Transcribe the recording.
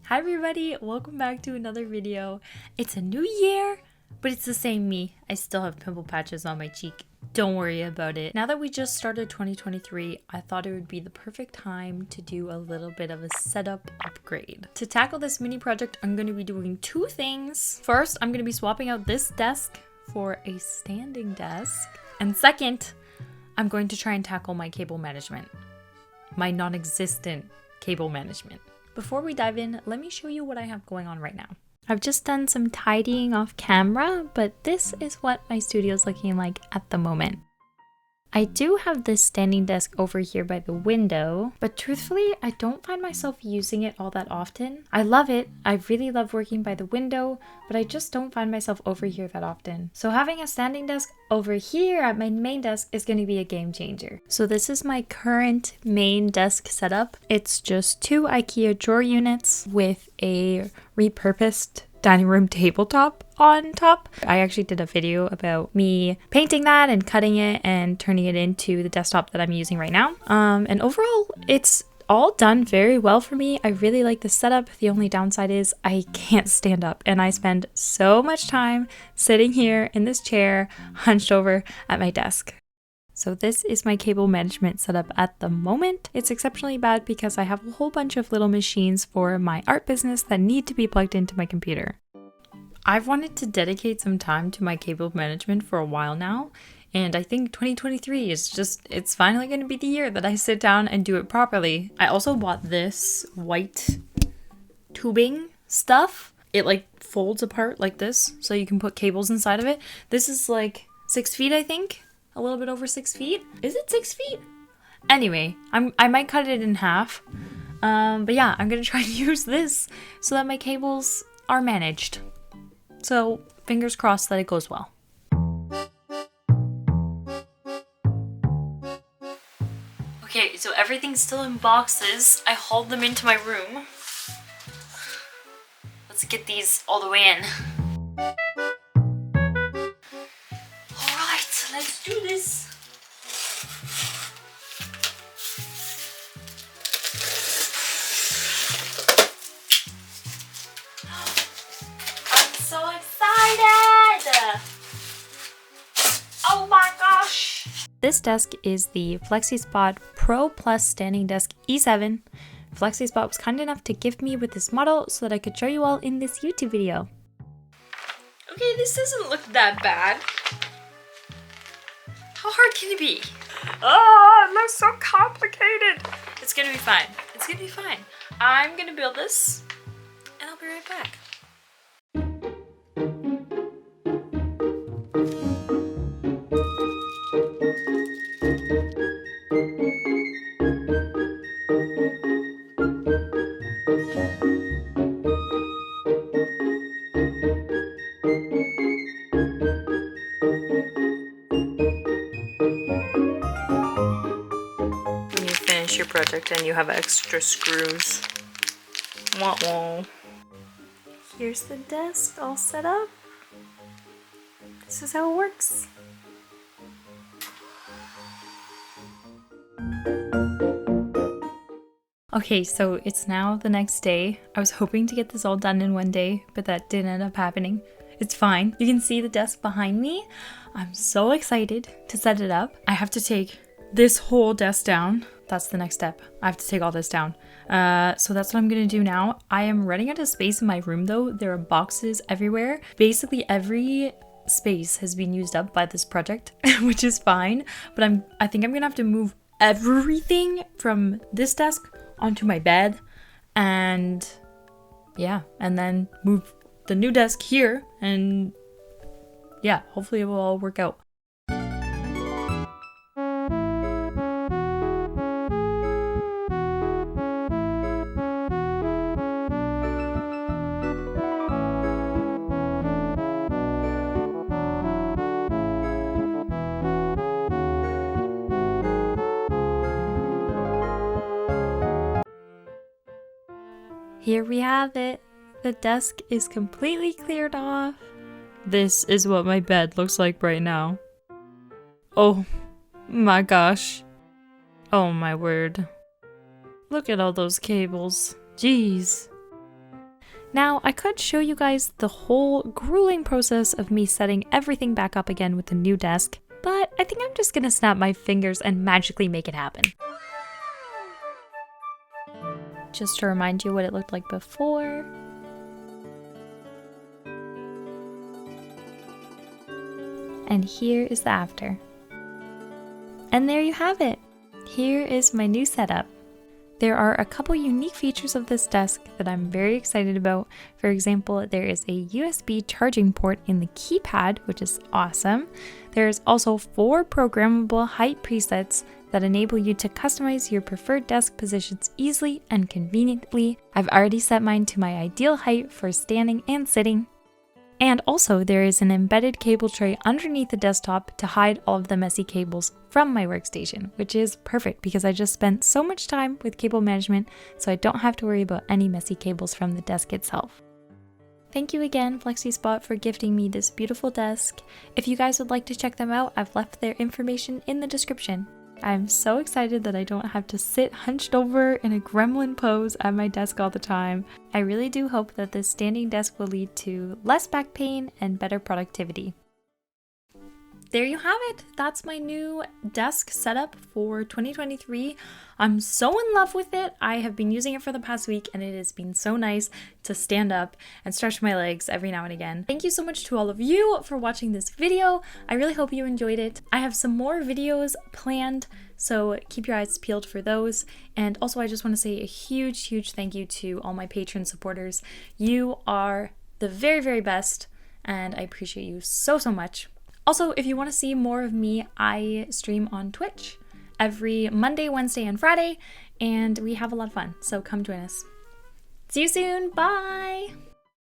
Hi everybody, welcome back to another video. It's a new year, but it's the same me. I still have pimple patches on my cheek. Don't worry about it. Now that we just started 2023, I thought it would be the perfect time to do a little bit of a setup upgrade. To tackle this mini project, I'm going to be doing two things. First, I'm going to be swapping out this desk for a standing desk. And second, I'm going to try and tackle my cable management. My non-existent cable management. Before we dive in, let me show you what I have going on right now. I've just done some tidying off camera, but this is what my studio is looking like at the moment. I do have this standing desk over here by the window, but truthfully, I don't find myself using it all that often. I love it. I really love working by the window, but I just don't find myself over here that often. So having a standing desk over here at my main desk is going to be a game changer. So this is my current main desk setup. It's just two IKEA drawer units with a repurposed dining room tabletop on top. I actually did a video about me painting that and cutting it and turning it into the desktop that I'm using right now. And overall, it's all done very well for me. I really like the setup. The only downside is I can't stand up, and I spend so much time sitting here in this chair, hunched over at my desk. So this is my cable management setup at the moment. It's exceptionally bad because I have a whole bunch of little machines for my art business that need to be plugged into my computer. I've wanted to dedicate some time to my cable management for a while now, and I think 2023 is it's finally going to be the year that I sit down and do it properly. I also bought this white tubing stuff. It like folds apart like this, so you can put cables inside of it. This is like 6 feet, I think. A little bit over 6 feet. Is it 6 feet? Anyway, I might cut it in half. But yeah, I'm gonna try to use this so that my cables are managed. So fingers crossed that it goes well. Okay, so everything's still in boxes. I hauled them into my room. Let's get these all the way in. Let's do this. I'm so excited! Oh my gosh! This desk is the Flexispot Pro Plus Standing Desk E7. Flexispot was kind enough to gift me with this model so that I could show you all in this YouTube video. Okay, this doesn't look that bad. How hard can it be? Oh, it looks so complicated. It's gonna be fine. It's gonna be fine. I'm gonna build this and I'll be right back. Your project and you have extra screws. Wah wah. Here's the desk all set up. This is how it works. Okay, so it's now the next day. I was hoping to get this all done in one day, but that didn't end up happening. It's fine. You can see the desk behind me. I'm so excited to set it up. I have to take this whole desk down. That's the next step. I have to take all this down. So that's what I'm gonna do now. I am running out of space in my room though. There are boxes everywhere. Basically every space has been used up by this project, which is fine. But I think I'm gonna have to move everything from this desk onto my bed. And yeah, and then move the new desk here. And yeah, hopefully it will all work out. Here we have it. The desk is completely cleared off. This is what my bed looks like right now. Oh my gosh. Oh my word. Look at all those cables. Jeez. Now, I could show you guys the whole grueling process of me setting everything back up again with the new desk, but I think I'm just gonna snap my fingers and magically make it happen. Just to remind you what it looked like before. And here is the after. And there you have it. Here is my new setup. There are a couple unique features of this desk that I'm very excited about. For example, there is a USB charging port in the keypad, which is awesome. There's also 4 programmable height presets that enable you to customize your preferred desk positions easily and conveniently. I've already set mine to my ideal height for standing and sitting. And also there is an embedded cable tray underneath the desktop to hide all of the messy cables from my workstation, which is perfect because I just spent so much time with cable management, so I don't have to worry about any messy cables from the desk itself. Thank you again, Flexispot, for gifting me this beautiful desk. If you guys would like to check them out, I've left their information in the description. I'm so excited that I don't have to sit hunched over in a gremlin pose at my desk all the time. I really do hope that this standing desk will lead to less back pain and better productivity. There you have it. That's my new desk setup for 2023. I'm so in love with it. I have been using it for the past week and it has been so nice to stand up and stretch my legs every now and again. Thank you so much to all of you for watching this video. I really hope you enjoyed it. I have some more videos planned, so keep your eyes peeled for those. And also I just want to say a huge thank you to all my Patreon supporters. You are the very best and I appreciate you so much. Also, if you want to see more of me, I stream on Twitch every Monday, Wednesday, and Friday, and we have a lot of fun, so come join us. See you soon, bye!